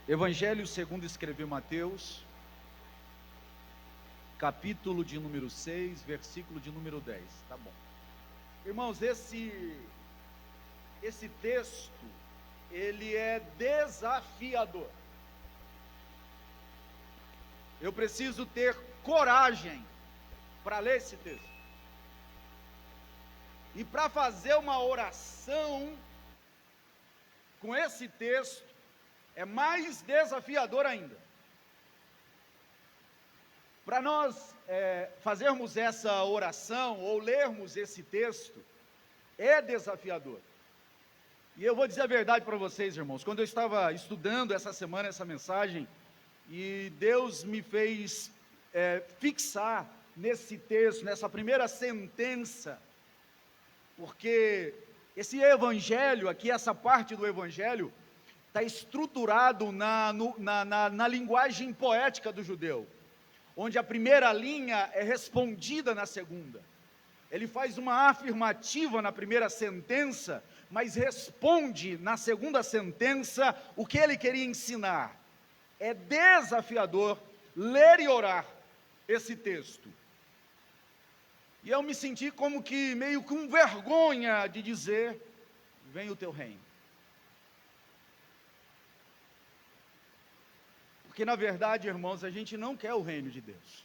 Evangelho segundo escreveu Mateus, capítulo de número 6, versículo de número 10, tá bom. Irmãos, esse texto, ele é desafiador. Eu preciso ter coragem para ler esse texto. E para fazer uma oração com esse texto, é mais desafiador ainda. Para nós fazermos essa oração, ou lermos esse texto, é desafiador. E eu vou dizer a verdade para vocês, irmãos, quando eu estava estudando essa semana essa mensagem, e Deus me fez fixar nesse texto, nessa primeira sentença, porque esse evangelho aqui, essa parte do evangelho, está estruturado na linguagem poética do judeu, onde a primeira linha é respondida na segunda. Ele faz uma afirmativa na primeira sentença, mas responde na segunda sentença o que ele queria ensinar. É desafiador ler e orar esse texto. E eu me senti como que meio com vergonha de dizer: venha o teu reino. Porque na verdade, irmãos, a gente não quer o reino de Deus.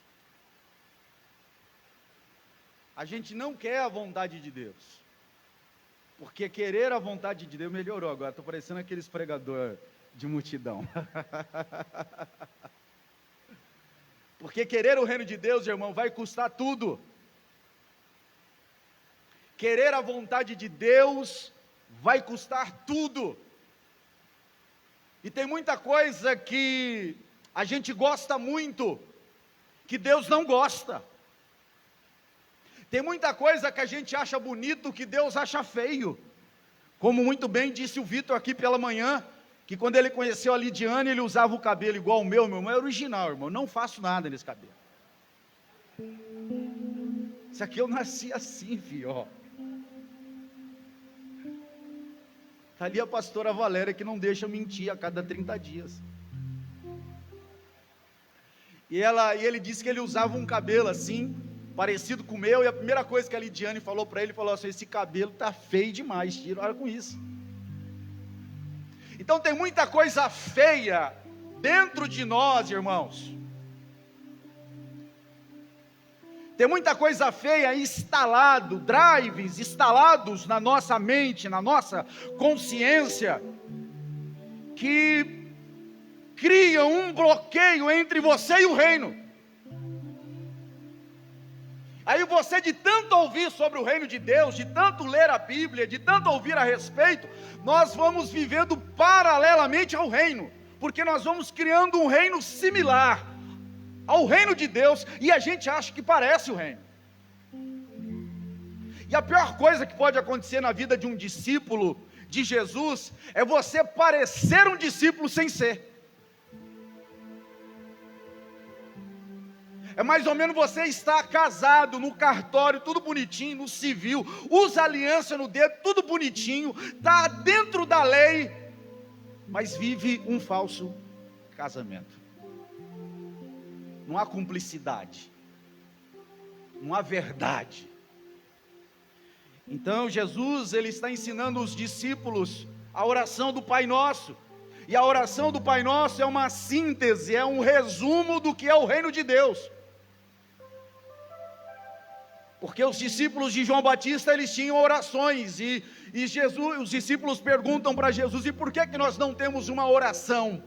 A gente não quer a vontade de Deus. Porque querer a vontade de Deus melhorou agora. Estou parecendo aqueles pregador de multidão. Porque querer o reino de Deus, irmão, vai custar tudo. Querer a vontade de Deus vai custar tudo. E tem muita coisa que a gente gosta muito, que Deus não gosta. Tem muita coisa que a gente acha bonito, que Deus acha feio. Como muito bem disse o Vitor aqui pela manhã, que quando ele conheceu a Lidiane, ele usava o cabelo igual o meu irmão é original, irmão, não faço nada nesse cabelo. Isso aqui eu nasci assim, filho, ó. Está ali a pastora Valéria, que não deixa mentir a cada 30 dias. E ele disse que ele usava um cabelo assim, parecido com o meu, e a primeira coisa que a Lidiane falou para ele, falou assim: esse cabelo está feio demais, tira com isso. Então tem muita coisa feia dentro de nós, irmãos. Tem muita coisa feia instalado, drives instalados na nossa mente, na nossa consciência, que criam um bloqueio entre você e o reino. Aí você, de tanto ouvir sobre o reino de Deus, de tanto ler a Bíblia, de tanto ouvir a respeito, nós vamos vivendo paralelamente ao reino, porque nós vamos criando um reino similar ao reino de Deus, e a gente acha que parece o reino. E a pior coisa que pode acontecer na vida de um discípulo de Jesus, é você parecer um discípulo sem ser. É mais ou menos você estar casado no cartório, tudo bonitinho, no civil, usa aliança no dedo, tudo bonitinho, está dentro da lei, mas vive um falso casamento. Não há cumplicidade, não há verdade. Então Jesus, ele está ensinando os discípulos a oração do Pai Nosso, e a oração do Pai Nosso é uma síntese, é um resumo do que é o reino de Deus. Porque os discípulos de João Batista, eles tinham orações, e Jesus, os discípulos perguntam para Jesus: e por que nós não temos uma oração?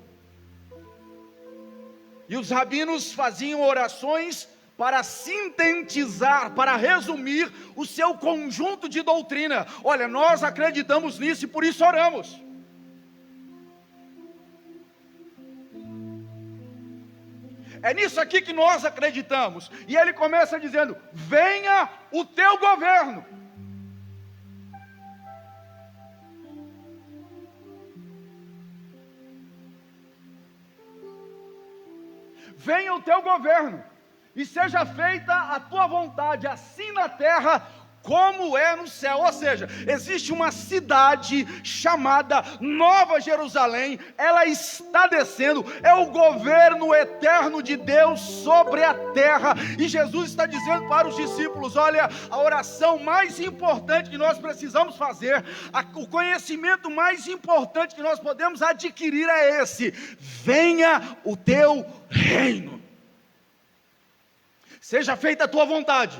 E os rabinos faziam orações para sintetizar, para resumir o seu conjunto de doutrina. Olha, nós acreditamos nisso e por isso oramos. É nisso aqui que nós acreditamos. E ele começa dizendo: venha o teu governo. Venha o teu governo, e seja feita a tua vontade, assim na terra como é no céu. Ou seja, existe uma cidade chamada Nova Jerusalém, ela está descendo, é o governo eterno de Deus sobre a terra, e Jesus está dizendo para os discípulos: olha, a oração mais importante que nós precisamos fazer, o conhecimento mais importante que nós podemos adquirir é esse: venha o teu reino, seja feita a tua vontade.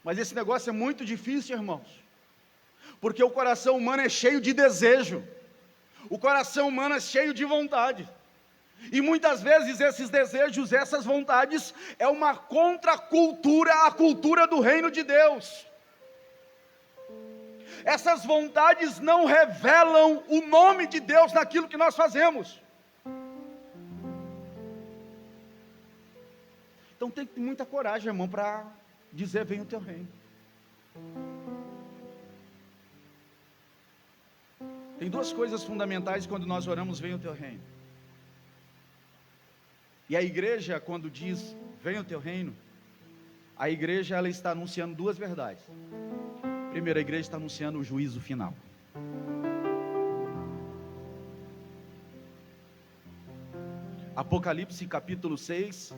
Mas esse negócio é muito difícil, irmãos, porque o coração humano é cheio de desejo, o coração humano é cheio de vontade, e muitas vezes esses desejos, essas vontades, é uma contracultura à cultura do reino de Deus. Essas vontades não revelam o nome de Deus naquilo que nós fazemos. Então tem que ter muita coragem, irmão, para dizer: venha o teu reino. Tem duas coisas fundamentais quando nós oramos: venha o teu reino. E a igreja, quando diz venha o teu reino, a igreja, ela está anunciando duas verdades. Primeiro, a igreja está anunciando o juízo final. Apocalipse capítulo 6,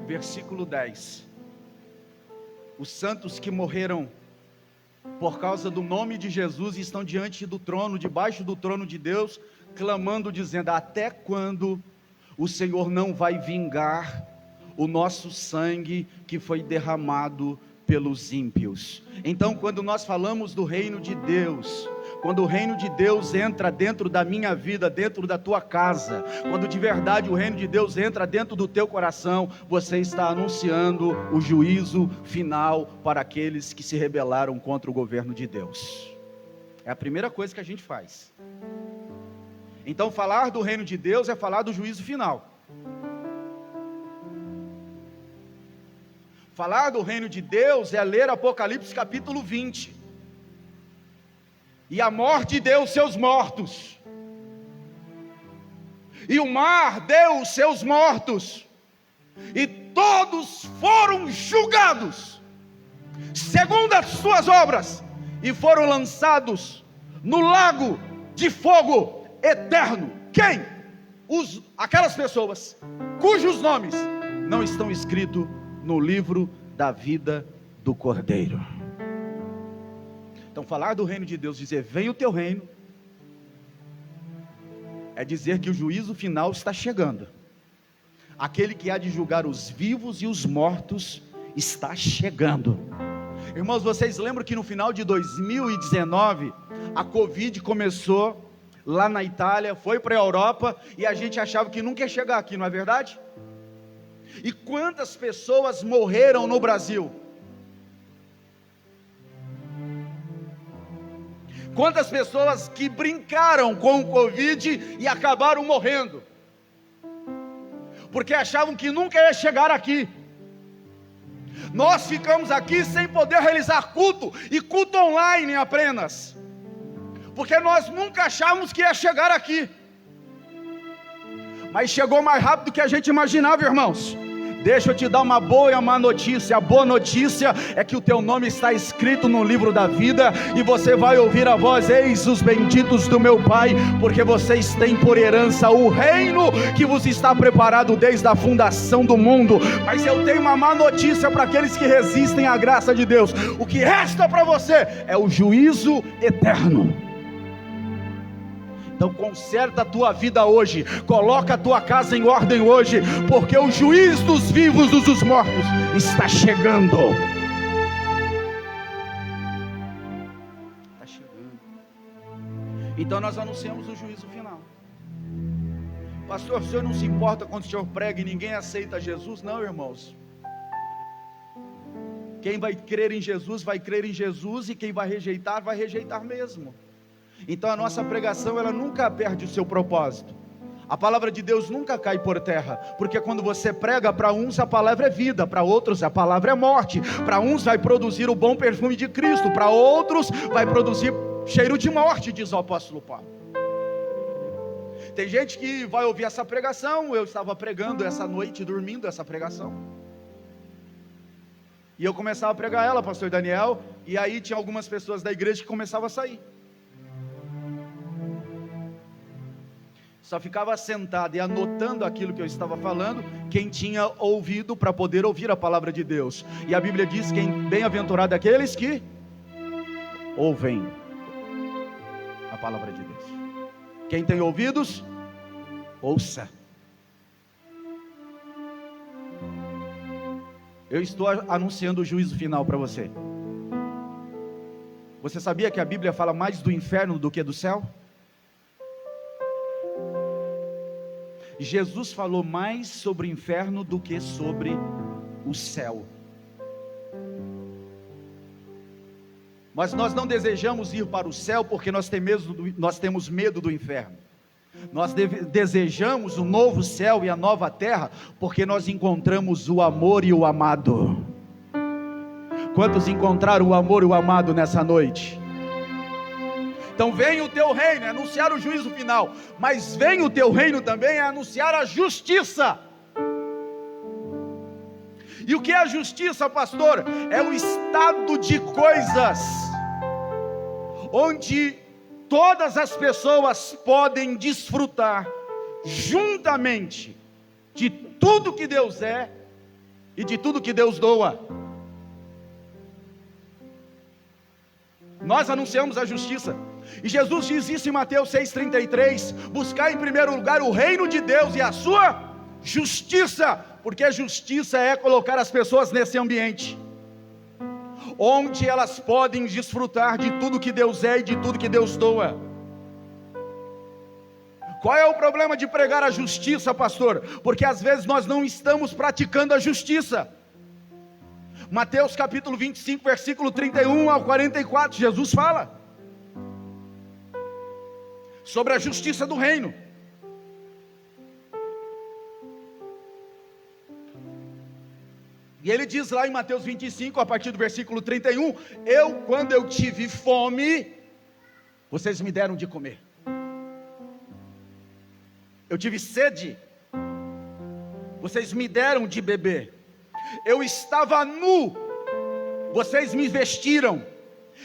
versículo 10. Os santos que morreram por causa do nome de Jesus estão diante do trono, debaixo do trono de Deus, clamando, dizendo: até quando o Senhor não vai vingar o nosso sangue que foi derramado pelos ímpios? Então, quando nós falamos do reino de Deus, quando o reino de Deus entra dentro da minha vida, dentro da tua casa, quando de verdade o reino de Deus entra dentro do teu coração, você está anunciando o juízo final para aqueles que se rebelaram contra o governo de Deus. É a primeira coisa que a gente faz. Então, falar do reino de Deus é falar do juízo final. Falar do reino de Deus é ler Apocalipse capítulo 20. E a morte deu os seus mortos, e o mar deu os seus mortos, e todos foram julgados segundo as suas obras, e foram lançados no lago de fogo eterno. Quem? Aquelas pessoas cujos nomes não estão escritos no livro da vida do Cordeiro. Então, falar do reino de Deus, dizer venha o teu reino, é dizer que o juízo final está chegando. Aquele que há de julgar os vivos e os mortos está chegando. Irmãos, vocês lembram que no final de 2019 a Covid começou lá na Itália, foi para a Europa, e a gente achava que nunca ia chegar aqui, não é verdade? E quantas pessoas morreram no Brasil? Quantas pessoas que brincaram com o Covid e acabaram morrendo, porque achavam que nunca ia chegar aqui. Nós ficamos aqui sem poder realizar culto, e culto online apenas, porque nós nunca achávamos que ia chegar aqui, mas chegou mais rápido do que a gente imaginava, irmãos. Deixa eu te dar uma boa e uma má notícia. A boa notícia é que o teu nome está escrito no livro da vida, e você vai ouvir a voz: eis os benditos do meu Pai, porque vocês têm por herança o reino que vos está preparado desde a fundação do mundo. Mas eu tenho uma má notícia para aqueles que resistem à graça de Deus: o que resta para você é o juízo eterno. Então conserta a tua vida hoje, coloca a tua casa em ordem hoje, porque o juiz dos vivos e dos mortos está chegando. Está chegando. Então nós anunciamos o juízo final. Pastor, o senhor não se importa quando o senhor prega e ninguém aceita Jesus? Não, irmãos. Quem vai crer em Jesus, vai crer em Jesus, e quem vai rejeitar mesmo. Então a nossa pregação, ela nunca perde o seu propósito. A palavra de Deus nunca cai por terra, porque quando você prega, para uns a palavra é vida, para outros a palavra é morte. Para uns vai produzir o bom perfume de Cristo, para outros vai produzir cheiro de morte, diz o apóstolo Paulo. Tem gente que vai ouvir essa pregação. Eu estava pregando essa noite, dormindo essa pregação, E eu começava a pregar ela, pastor Daniel, e aí tinha algumas pessoas da igreja que começavam a sair. Só ficava sentado e anotando aquilo que eu estava falando, quem tinha ouvido para poder ouvir a palavra de Deus. E a Bíblia diz que bem-aventurado aqueles que ouvem a palavra de Deus. Quem tem ouvidos, ouça. Eu estou anunciando o juízo final para você. Você sabia que a Bíblia fala mais do inferno do que do céu? Jesus falou mais sobre o inferno do que sobre o céu. Mas nós não desejamos ir para o céu porque nós temos medo do inferno. Nós desejamos o novo céu e a nova terra porque nós encontramos o amor e o amado. Quantos encontraram o amor e o amado nessa noite? Então vem o teu reino, é anunciar o juízo final, mas vem o teu reino também, é anunciar a justiça. E o que é a justiça, pastor? É o estado de coisas onde todas as pessoas podem desfrutar juntamente de tudo que Deus é e de tudo que Deus doa. Nós anunciamos a justiça, e Jesus diz isso em Mateus 6,33: buscar em primeiro lugar o reino de Deus e a sua justiça, porque a justiça é colocar as pessoas nesse ambiente onde elas podem desfrutar de tudo que Deus é e de tudo que Deus doa. Qual é o problema de pregar a justiça, pastor? Porque às vezes nós não estamos praticando a justiça. Mateus capítulo 25, versículo 31 ao 44, Jesus fala sobre a justiça do reino. E ele diz lá em Mateus 25, a partir do versículo 31, quando eu tive fome, vocês me deram de comer. Eu tive sede, vocês me deram de beber. Eu estava nu, vocês me vestiram.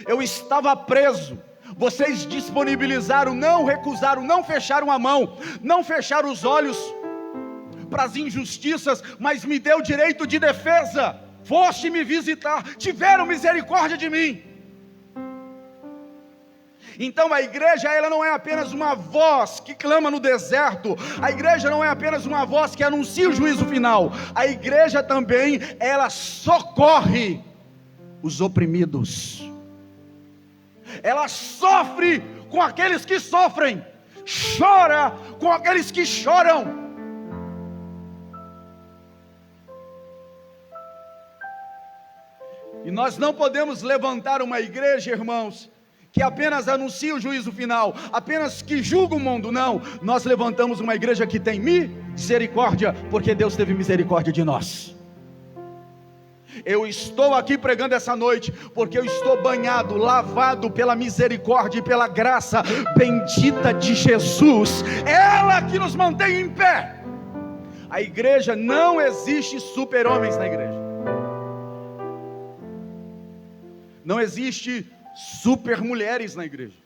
Eu estava preso, vocês disponibilizaram, não recusaram, não fecharam a mão, não fecharam os olhos para as injustiças, mas me deu direito de defesa. Foste me visitar, tiveram misericórdia de mim. Então a igreja, ela não é apenas uma voz que clama no deserto. A igreja não é apenas uma voz que anuncia o juízo final. A igreja também, ela socorre os oprimidos. Ela sofre com aqueles que sofrem, chora com aqueles que choram. E nós não podemos levantar uma igreja, irmãos, que apenas anuncia o juízo final, apenas que julga o mundo. Não, nós levantamos uma igreja que tem misericórdia, porque Deus teve misericórdia de nós. Eu estou aqui pregando essa noite, porque eu estou banhado, lavado pela misericórdia e pela graça bendita de Jesus, ela que nos mantém em pé. A igreja, não existe super-homens na igreja, não existe super mulheres na igreja.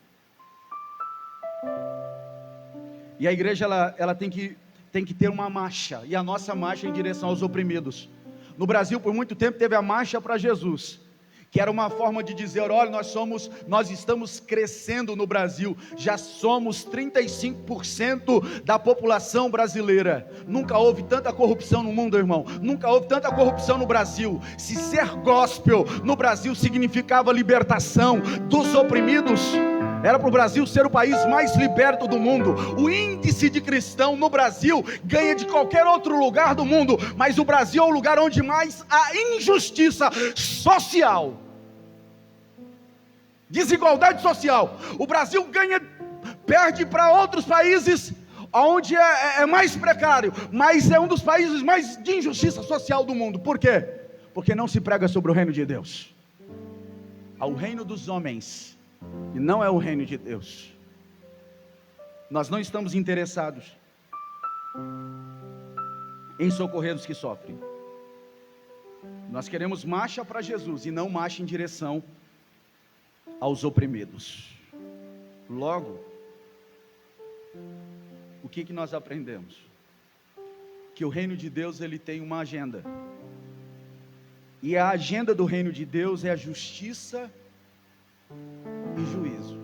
E a igreja ela tem que ter uma marcha, e a nossa marcha é em direção aos oprimidos. No Brasil, por muito tempo, teve a marcha para Jesus, que era uma forma de dizer: olha, nós estamos crescendo no Brasil, já somos 35% da população brasileira. Nunca houve tanta corrupção no mundo, irmão, nunca houve tanta corrupção no Brasil. Se ser gospel no Brasil significava libertação dos oprimidos, era para o Brasil ser o país mais liberto do mundo. O índice de cristão no Brasil ganha de qualquer outro lugar do mundo, mas o Brasil é o lugar onde mais há injustiça social, desigualdade social. O Brasil perde para outros países onde é mais precário, mas é um dos países mais de injustiça social do mundo. Por quê? Porque não se prega sobre o reino de Deus. Há o reino dos homens, e não é o reino de Deus. Nós não estamos interessados em socorrer os que sofrem. Nós queremos marcha para Jesus e não marcha em direção aos oprimidos. Logo, o que nós aprendemos? Que o reino de Deus, ele tem uma agenda. E a agenda do reino de Deus é a justiça e juízo.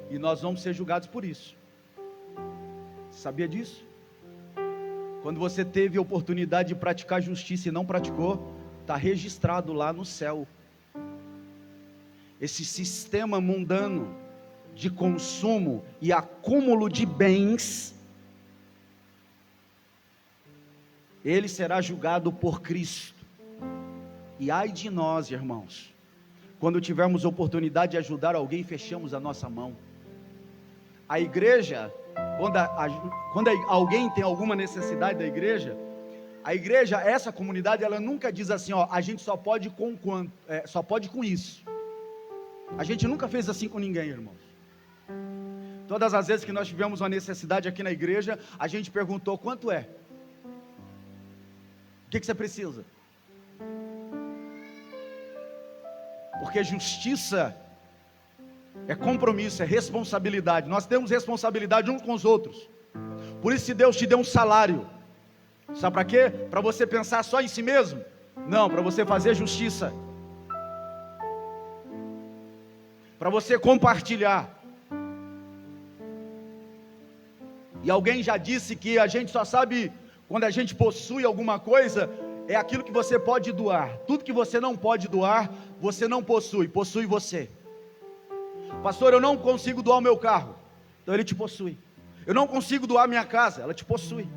E nós vamos ser julgados por isso. Sabia disso? Quando você teve a oportunidade de praticar justiça e não praticou, está registrado lá no céu. Esse sistema mundano de consumo e acúmulo de bens, ele será julgado por Cristo. E ai de nós, irmãos, quando tivermos oportunidade de ajudar alguém, fechamos a nossa mão. A igreja, quando alguém tem alguma necessidade da igreja, a igreja, essa comunidade, ela nunca diz assim, ó, a gente só pode com isso. A gente nunca fez assim com ninguém, irmãos. Todas as vezes que nós tivemos uma necessidade aqui na igreja, a gente perguntou, quanto é? O que você precisa? Porque justiça é compromisso, é responsabilidade. Nós temos responsabilidade uns com os outros. Por isso, se Deus te deu um salário, sabe para quê? Para você pensar só em si mesmo? Não, para você fazer justiça, para você compartilhar. E alguém já disse que a gente só sabe quando a gente possui alguma coisa, é aquilo que você pode doar. Tudo que você não pode doar, você não possui, possui você. Pastor, eu não consigo doar o meu carro, então ele te possui. Eu não consigo doar minha casa, ela te possui.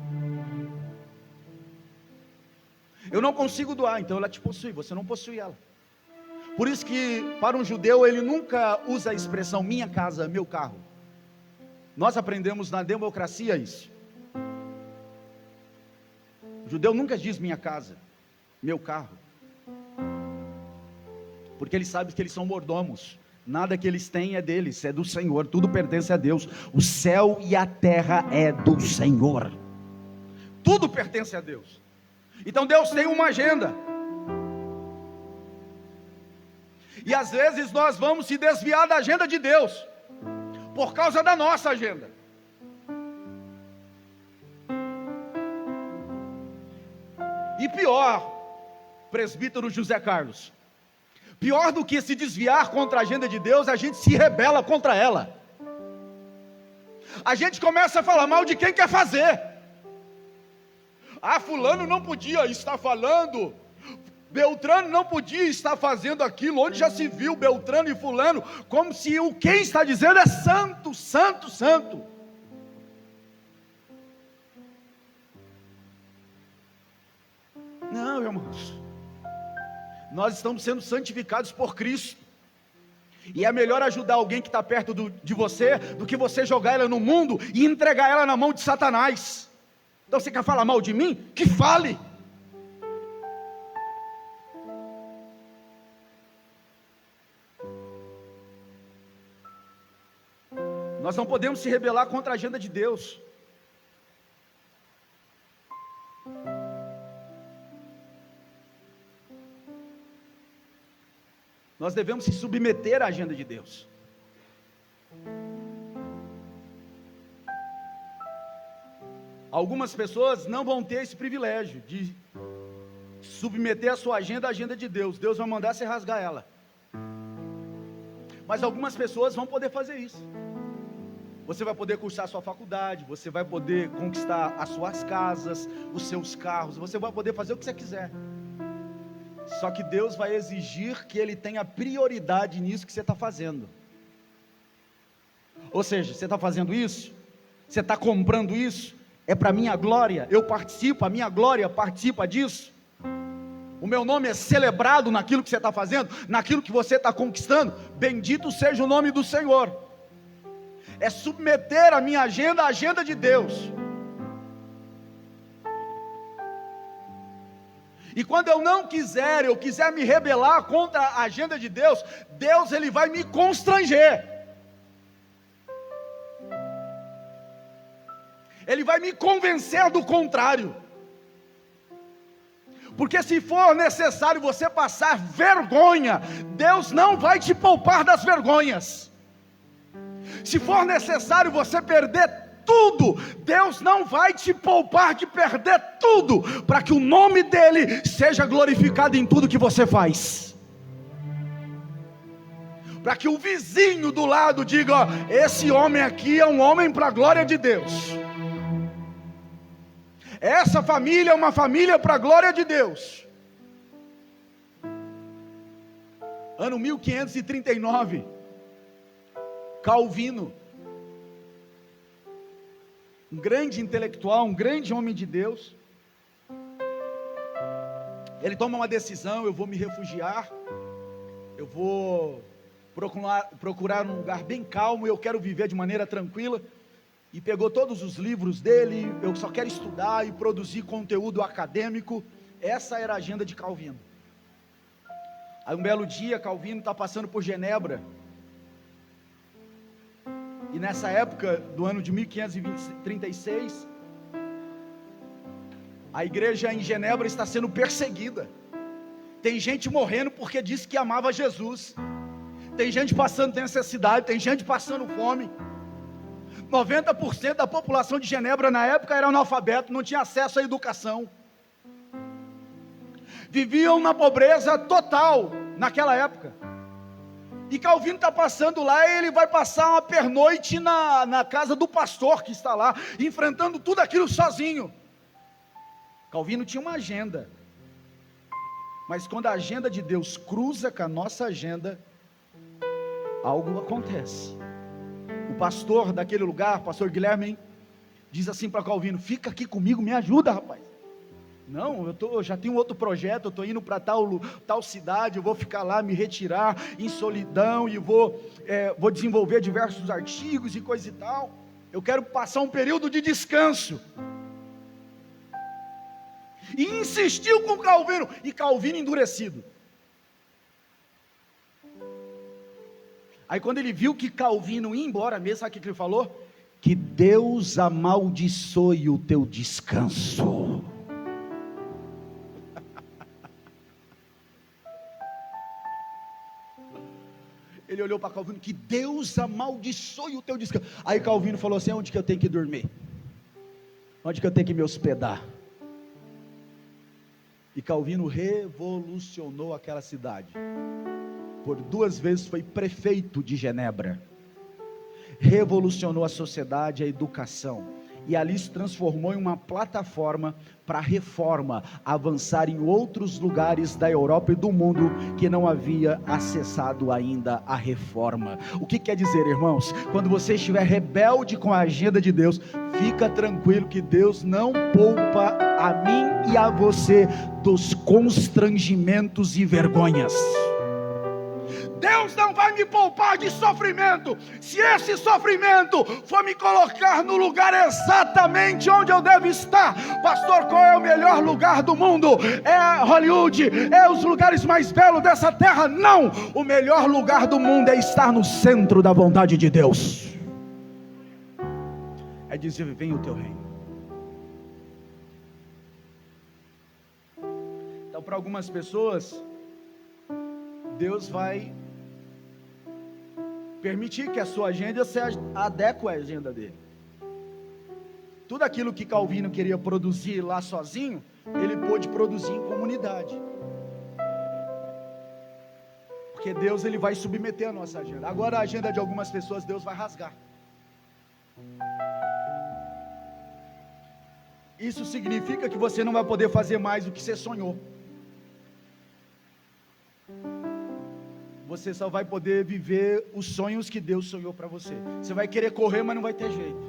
Eu não consigo doar, então ela te possui, você não possui ela. Por isso que para um judeu ele nunca usa a expressão minha casa, meu carro. Nós aprendemos na democracia isso. O judeu nunca diz minha casa, meu carro, porque eles sabem que eles são mordomos. Nada que eles têm é deles, é do Senhor, tudo pertence a Deus. O céu e a terra é do Senhor, tudo pertence a Deus. Então Deus tem uma agenda, e às vezes nós vamos se desviar da agenda de Deus, por causa da nossa agenda. E pior, presbítero José Carlos, pior do que se desviar contra a agenda de Deus, a gente se rebela contra ela. A gente começa a falar mal de quem quer fazer. Ah, fulano não podia estar falando, Beltrano não podia estar fazendo aquilo. Onde já se viu Beltrano e fulano, como se o quem está dizendo é santo, santo, santo. Não, irmãos, nós estamos sendo santificados por Cristo, e é melhor ajudar alguém que está perto de você, do que você jogar ela no mundo e entregar ela na mão de Satanás. Então você quer falar mal de mim? Que fale. Nós não podemos se rebelar contra a agenda de Deus. Nós devemos se submeter à agenda de Deus. Algumas pessoas não vão ter esse privilégio de submeter a sua agenda à agenda de Deus. Deus vai mandar você rasgar ela. Mas algumas pessoas vão poder fazer isso. Você vai poder cursar a sua faculdade, você vai poder conquistar as suas casas, os seus carros, você vai poder fazer o que você quiser. Só que Deus vai exigir que Ele tenha prioridade nisso que você está fazendo. Ou seja, você está fazendo isso, você está comprando isso, é para a minha glória, eu participo, a minha glória participa disso. O meu nome é celebrado naquilo que você está fazendo, naquilo que você está conquistando. Bendito seja o nome do Senhor. É submeter a minha agenda à agenda de Deus. E quando eu quiser me rebelar contra a agenda de Deus, Deus ele vai me constranger. Ele vai me convencer do contrário. Porque se for necessário você passar vergonha, Deus não vai te poupar das vergonhas. Se for necessário você perder tudo, Deus não vai te poupar de perder tudo, para que o nome dEle seja glorificado em tudo que você faz. Para que o vizinho do lado diga: ó, esse homem aqui é um homem para a glória de Deus. Essa família é uma família para a glória de Deus. Ano 1539, Calvino, um grande intelectual, um grande homem de Deus, ele toma uma decisão: eu vou me refugiar, eu vou procurar um lugar bem calmo, eu quero viver de maneira tranquila. E pegou todos os livros dele: eu só quero estudar e produzir conteúdo acadêmico. Essa era a agenda de Calvino. Aí um belo dia, Calvino está passando por Genebra, e nessa época do ano de 1536, a igreja em Genebra está sendo perseguida. Tem gente morrendo porque disse que amava Jesus, tem gente passando necessidade, tem gente passando fome. 90% da população de Genebra na época era analfabeto, não tinha acesso à educação, viviam na pobreza total naquela época. E Calvino está passando lá, e ele vai passar uma pernoite na casa do pastor que está lá, enfrentando tudo aquilo sozinho. Calvino tinha uma agenda, mas quando a agenda de Deus cruza com a nossa agenda, algo acontece. O pastor daquele lugar, pastor Guilherme, diz assim para Calvino: fica aqui comigo, me ajuda, rapaz. Não, eu já tenho outro projeto, eu estou indo para tal cidade, eu vou ficar lá, me retirar em solidão, e vou desenvolver diversos artigos e coisa e tal. Eu quero passar um período de descanso. E insistiu com Calvino, e Calvino endurecido. Aí quando ele viu que Calvino ia embora mesmo, sabe o que ele falou? Que Deus amaldiçoe o teu descanso. Ele olhou para Calvino: que Deus amaldiçoe o teu descanso. Aí Calvino falou assim: onde que eu tenho que dormir? Onde que eu tenho que me hospedar? E Calvino revolucionou aquela cidade. Por 2 vezes foi prefeito de Genebra, revolucionou a sociedade, a educação, e ali se transformou em uma plataforma para a reforma avançar em outros lugares da Europa e do mundo que não havia acessado ainda a reforma. O que quer dizer, irmãos? Quando você estiver rebelde com a agenda de Deus, fica tranquilo que Deus não poupa a mim e a você dos constrangimentos e vergonhas. Deus não vai me poupar de sofrimento, se esse sofrimento for me colocar no lugar exatamente onde eu devo estar. Pastor, qual é o melhor lugar do mundo? É Hollywood? É os lugares mais belos dessa terra? Não, o melhor lugar do mundo é estar no centro da vontade de Deus, é dizer: venha o teu reino. Então, para algumas pessoas, Deus vai permitir que a sua agenda se adeque à agenda dele. Tudo aquilo que Calvino queria produzir lá sozinho, ele pôde produzir em comunidade. Porque Deus, ele vai submeter a nossa agenda. Agora a agenda de algumas pessoas Deus vai rasgar. Isso significa que você não vai poder fazer mais do que você sonhou. Você só vai poder viver os sonhos que Deus sonhou para você. Você vai querer correr, mas não vai ter jeito.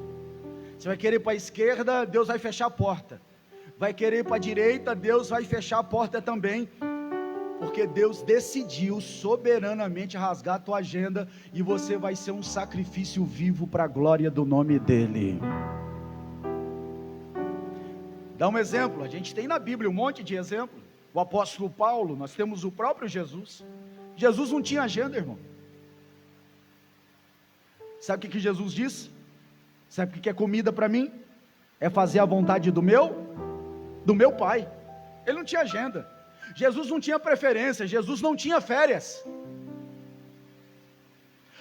Você vai querer ir para a esquerda, Deus vai fechar a porta. Vai querer ir para a direita, Deus vai fechar a porta também. Porque Deus decidiu soberanamente rasgar a tua agenda, e você vai ser um sacrifício vivo para a glória do nome dEle. Dá um exemplo, a gente tem na Bíblia um monte de exemplo. O apóstolo Paulo, nós temos o próprio Jesus. Jesus não tinha agenda, irmão. Sabe o que Jesus disse? Sabe o que é comida para mim? É fazer a vontade do meu Pai. Ele não tinha agenda. Jesus não tinha preferência, Jesus não tinha férias.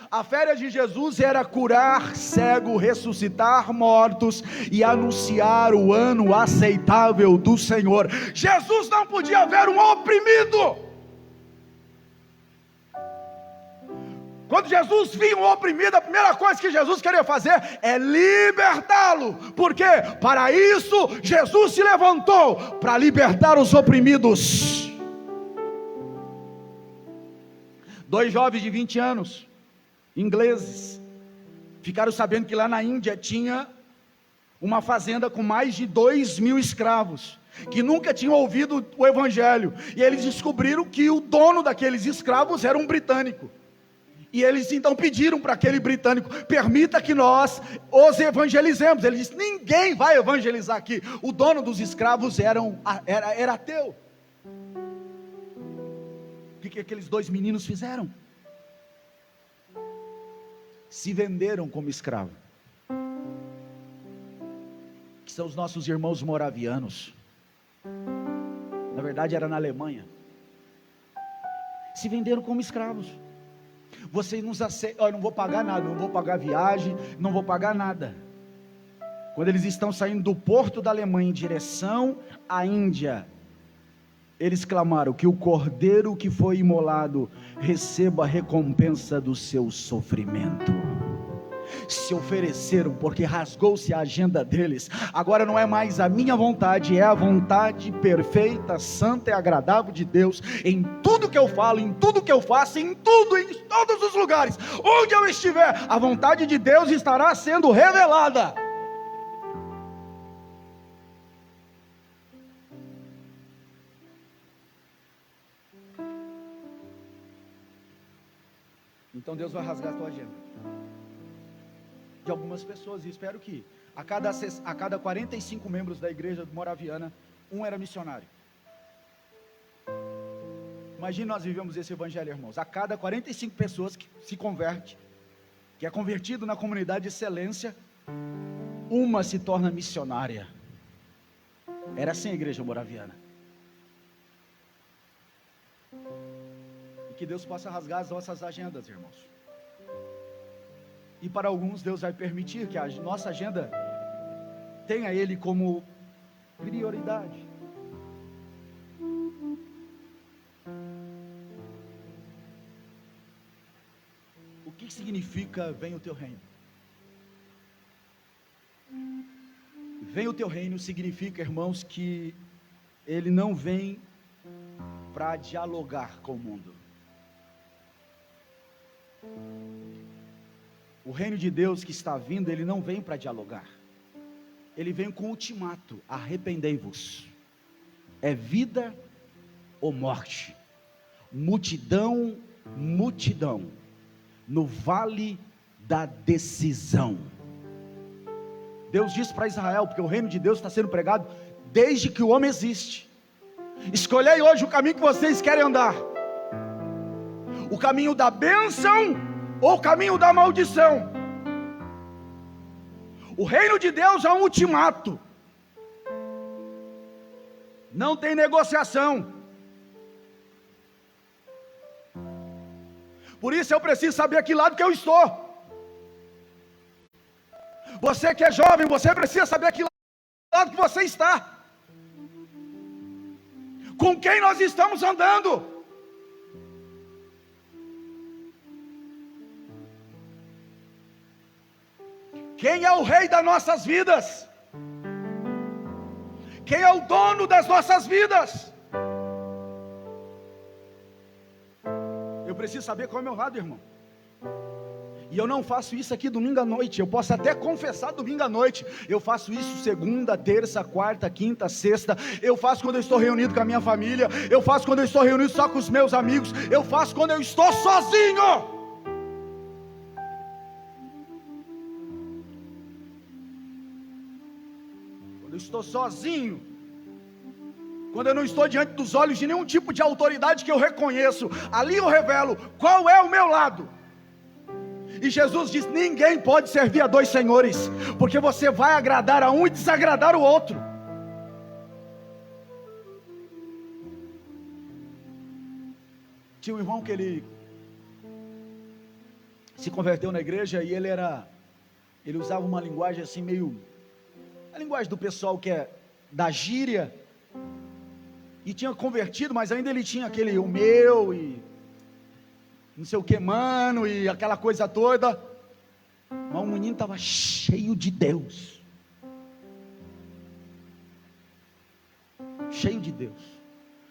A férias de Jesus era curar cego, ressuscitar mortos e anunciar o ano aceitável do Senhor. Jesus não podia ver um oprimido. Quando Jesus via um oprimido, a primeira coisa que Jesus queria fazer é libertá-lo. Por quê? Para isso Jesus se levantou, para libertar os oprimidos. 2 jovens de 20 anos, ingleses, ficaram sabendo que lá na Índia tinha uma fazenda com mais de 2.000 escravos, que nunca tinham ouvido o evangelho, e eles descobriram que o dono daqueles escravos era um britânico, e eles então pediram para aquele britânico: permita que nós os evangelizemos. Ele disse: ninguém vai evangelizar aqui. O dono dos escravos era ateu. O que aqueles 2 meninos fizeram? Se venderam como escravo, que são os nossos irmãos moravianos. Na verdade era na Alemanha. Se venderam como escravos. Vocês nos aceitam, eu não vou pagar nada, não vou pagar viagem, não vou pagar nada. Quando eles estão saindo do porto da Alemanha em direção à Índia, eles clamaram: que o cordeiro que foi imolado receba a recompensa do seu sofrimento. Se ofereceram, porque rasgou-se a agenda deles. Agora não é mais a minha vontade, é a vontade perfeita, santa e agradável de Deus, em tudo que eu falo, em tudo que eu faço, em tudo, em todos os lugares, onde eu estiver, a vontade de Deus estará sendo revelada. Então Deus vai rasgar a tua agenda de algumas pessoas, e espero que a cada 45 membros da igreja moraviana, um era missionário. Imagine nós vivemos esse evangelho, irmãos. A cada 45 pessoas que se converte, que é convertido na comunidade de excelência, uma se torna missionária. Era assim a igreja moraviana. E que Deus possa rasgar as nossas agendas, irmãos. E para alguns Deus vai permitir que a nossa agenda tenha Ele como prioridade. O que significa venha o teu reino? Venha o teu reino significa, irmãos, que Ele não vem para dialogar com o mundo. O reino de Deus que está vindo, ele não vem para dialogar. Ele vem com ultimato: arrependei-vos. É vida ou morte. Multidão, multidão, no vale da decisão. Deus disse para Israel, porque o reino de Deus está sendo pregado desde que o homem existe: escolhei hoje o caminho que vocês querem andar. O caminho da bênção ou o caminho da maldição. O reino de Deus é um ultimato, não tem negociação. Por isso eu preciso saber a que lado que eu estou. Você que é jovem, você precisa saber a que lado que você está. Com quem nós estamos andando. Quem é o rei das nossas vidas? Quem é o dono das nossas vidas? Eu preciso saber qual é o meu lado, irmão. E eu não faço isso aqui domingo à noite. Eu posso até confessar domingo à noite. Eu faço isso segunda, terça, quarta, quinta, sexta. Eu faço quando eu estou reunido com a minha família. Eu faço quando eu estou reunido só com os meus amigos. Eu faço quando eu estou sozinho. Eu estou sozinho, quando eu não estou diante dos olhos de nenhum tipo de autoridade que eu reconheço, ali eu revelo qual é o meu lado. E Jesus diz: ninguém pode servir a 2 senhores, porque você vai agradar a um e desagradar o outro. Tinha um irmão que ele se converteu na igreja e ele usava uma linguagem assim meio, a linguagem do pessoal que é da gíria, e tinha convertido, mas ainda ele tinha aquele o meu e não sei o que, mano, e aquela coisa toda. Mas o menino estava cheio de Deus, cheio de Deus,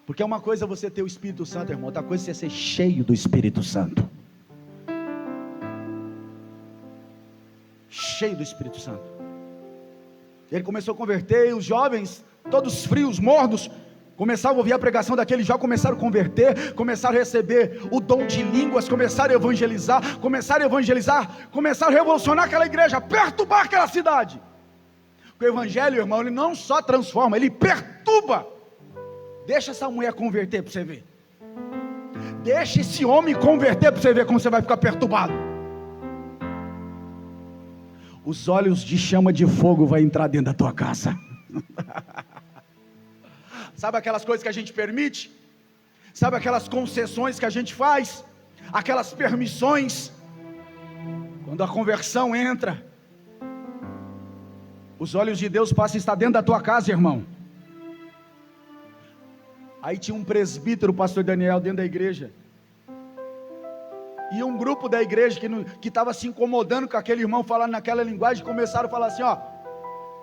porque é uma coisa você ter o Espírito Santo, irmão, outra coisa é você ser cheio do Espírito Santo, cheio do Espírito Santo. Ele começou a converter, e os jovens, todos frios, mornos, começaram a ouvir a pregação daquele, já começaram a converter, começaram a receber o dom de línguas, começaram a evangelizar, começaram a revolucionar aquela igreja, perturbar aquela cidade. O evangelho, irmão, ele não só transforma, ele perturba. Deixa essa mulher converter para você ver, deixa esse homem converter para você ver como você vai ficar perturbado. Os olhos de chama de fogo vai entrar dentro da tua casa. Sabe aquelas coisas que a gente permite? Sabe aquelas concessões que a gente faz? Aquelas permissões? Quando a conversão entra, os olhos de Deus passam a estar dentro da tua casa, irmão. Aí tinha um presbítero, o pastor Daniel, dentro da igreja, e um grupo da igreja que estava se incomodando com aquele irmão falando naquela linguagem, começaram a falar assim, ó,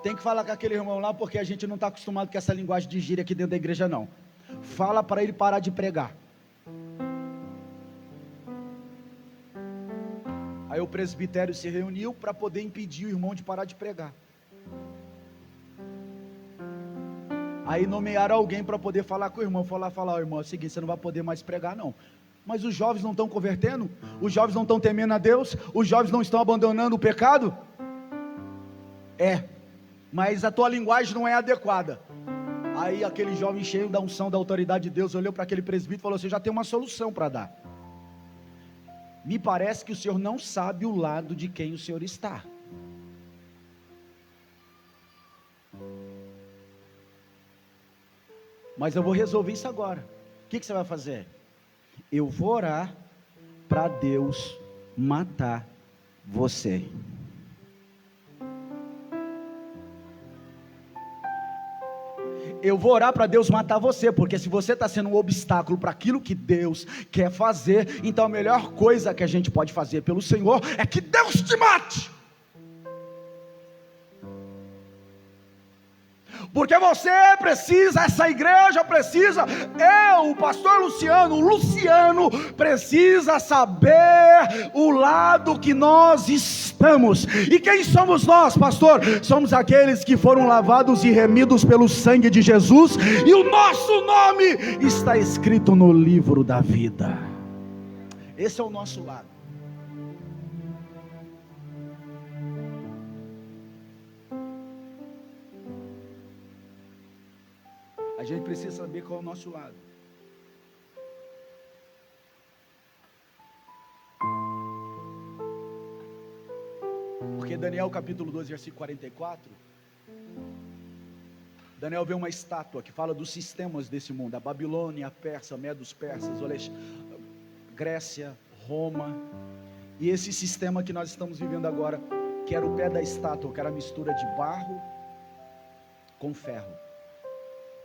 tem que falar com aquele irmão lá, porque a gente não está acostumado com essa linguagem de gíria aqui dentro da igreja não. Fala para ele parar de pregar. Aí o presbitério se reuniu para poder impedir o irmão de parar de pregar. Aí nomearam alguém para poder falar com o irmão, falar, irmão, é o seguinte, você não vai poder mais pregar não. Mas os jovens não estão convertendo? Os jovens não estão temendo a Deus? Os jovens não estão abandonando o pecado? Mas a tua linguagem não é adequada. Aí aquele jovem cheio da unção, da autoridade de Deus, olhou para aquele presbítero e falou, você já tem uma solução para dar. Me parece que o senhor não sabe o lado de quem o senhor está. Mas eu vou resolver isso agora. O que você vai fazer? Eu vou orar para Deus matar você. Eu vou orar para Deus matar você, porque se você está sendo um obstáculo para aquilo que Deus quer fazer, então a melhor coisa que a gente pode fazer pelo Senhor é que Deus te mate. Porque você precisa, essa igreja precisa, o pastor Luciano precisa saber o lado que nós estamos. E quem somos nós, pastor? Somos aqueles que foram lavados e remidos pelo sangue de Jesus, e o nosso nome está escrito no livro da vida. Esse é o nosso lado. A gente precisa saber qual é o nosso lado. Porque Daniel capítulo 12, versículo 44, Daniel vê uma estátua que fala dos sistemas desse mundo, a Babilônia, a Pérsia, a Medos persas, Grécia, Roma, e esse sistema que nós estamos vivendo agora, que era o pé da estátua, que era a mistura de barro com ferro,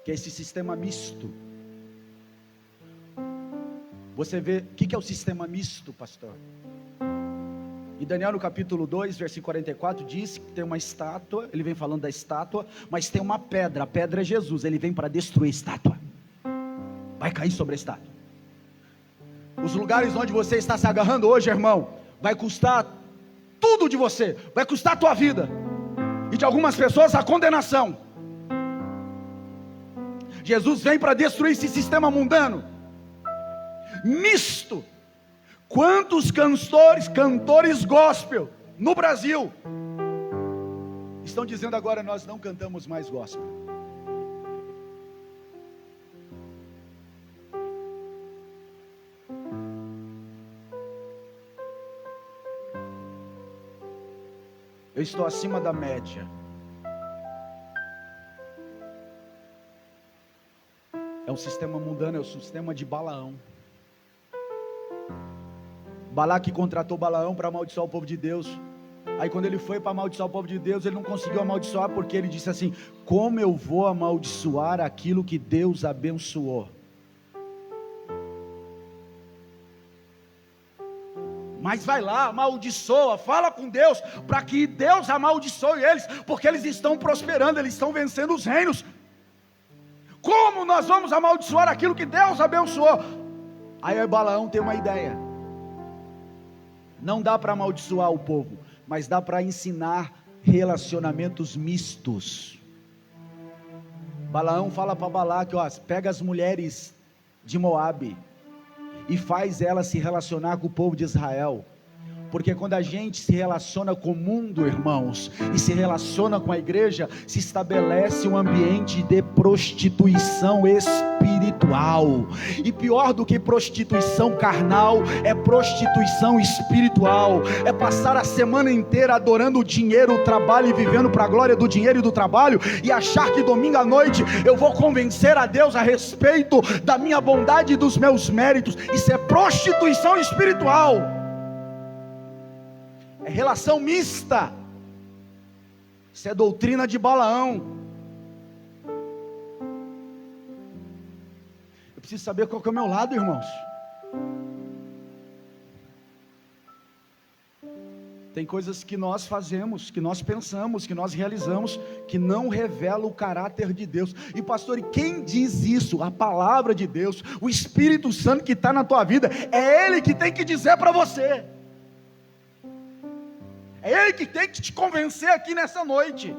que é esse sistema misto. Você vê, o que é o sistema misto, pastor? E Daniel no capítulo 2, versículo 44, diz que tem uma estátua, ele vem falando da estátua, mas tem uma pedra, a pedra é Jesus, ele vem para destruir a estátua, vai cair sobre a estátua. Os lugares onde você está se agarrando hoje, irmão, vai custar tudo de você, vai custar a tua vida, e de algumas pessoas a condenação. Jesus vem para destruir esse sistema mundano, misto. Quantos cantores gospel no Brasil estão dizendo agora, nós não cantamos mais gospel? Eu estou acima da média. É um sistema mundano, é o sistema de Balaão. Balaque contratou Balaão para amaldiçoar o povo de Deus. Aí quando ele foi para amaldiçoar o povo de Deus, ele não conseguiu amaldiçoar, porque ele disse assim: como eu vou amaldiçoar aquilo que Deus abençoou? Mas vai lá, amaldiçoa, fala com Deus, para que Deus amaldiçoe eles, porque eles estão prosperando, eles estão vencendo os reinos. Como nós vamos amaldiçoar aquilo que Deus abençoou? Aí Balaão tem uma ideia. Não dá para amaldiçoar o povo, mas dá para ensinar relacionamentos mistos. Balaão fala para Balaque: ó, pega as mulheres de Moabe e faz elas se relacionar com o povo de Israel. Porque quando a gente se relaciona com o mundo, irmãos, e se relaciona com a igreja, se estabelece um ambiente de prostituição espiritual. E pior do que prostituição carnal, é prostituição espiritual. É passar a semana inteira adorando o dinheiro, o trabalho, e vivendo para a glória do dinheiro e do trabalho, e achar que domingo à noite eu vou convencer a Deus a respeito da minha bondade e dos meus méritos. Isso é prostituição espiritual. É relação mista. Isso é doutrina de Balaão. Eu preciso saber qual que é o meu lado, irmãos. Tem coisas que nós fazemos, que nós pensamos, que nós realizamos, que não revela o caráter de Deus. E pastor, e quem diz isso? A palavra de Deus, o Espírito Santo que está na tua vida. É Ele que tem que dizer para você. É Ele que tem que te convencer aqui nessa noite.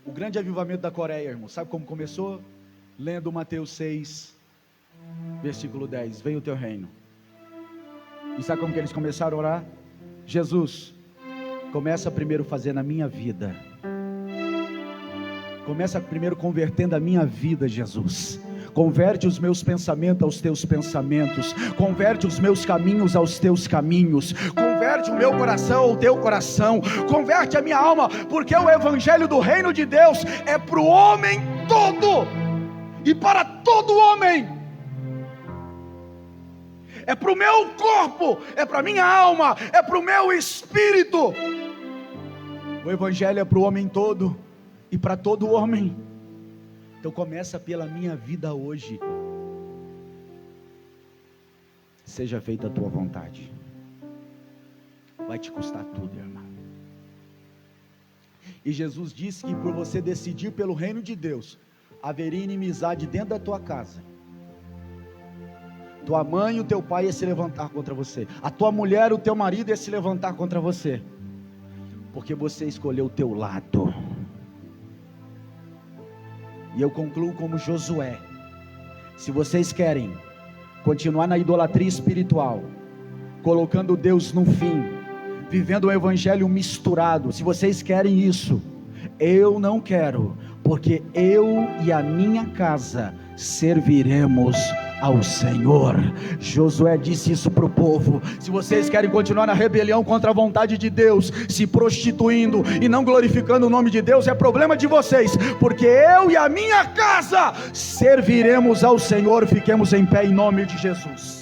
O grande avivamento da Coreia, irmão, sabe como começou? Lendo Mateus 6, versículo 10, vem o teu reino. E sabe como que eles começaram a orar? Jesus, começa primeiro fazendo a minha vida. Começa primeiro convertendo a minha vida, Jesus. Converte os meus pensamentos aos teus pensamentos, converte os meus caminhos aos teus caminhos, converte o meu coração ao teu coração, converte a minha alma, porque o evangelho do reino de Deus é para o homem todo, e para todo homem, é para o meu corpo, é para a minha alma, é para o meu espírito. O evangelho é para o homem todo, e para todo homem. Então começa pela minha vida hoje. Seja feita a tua vontade. Vai te custar tudo, irmão. E Jesus disse que por você decidir pelo reino de Deus, haveria inimizade dentro da tua casa. Tua mãe e o teu pai ia se levantar contra você. A tua mulher e o teu marido ia se levantar contra você. Porque você escolheu o teu lado. E eu concluo como Josué: se vocês querem continuar na idolatria espiritual, colocando Deus no fim, vivendo o evangelho misturado, se vocês querem isso, eu não quero, porque eu e a minha casa serviremos ao Senhor. Josué disse isso para o povo: se vocês querem continuar na rebelião contra a vontade de Deus, se prostituindo e não glorificando o nome de Deus, é problema de vocês, porque eu e a minha casa serviremos ao Senhor. Fiquemos em pé em nome de Jesus.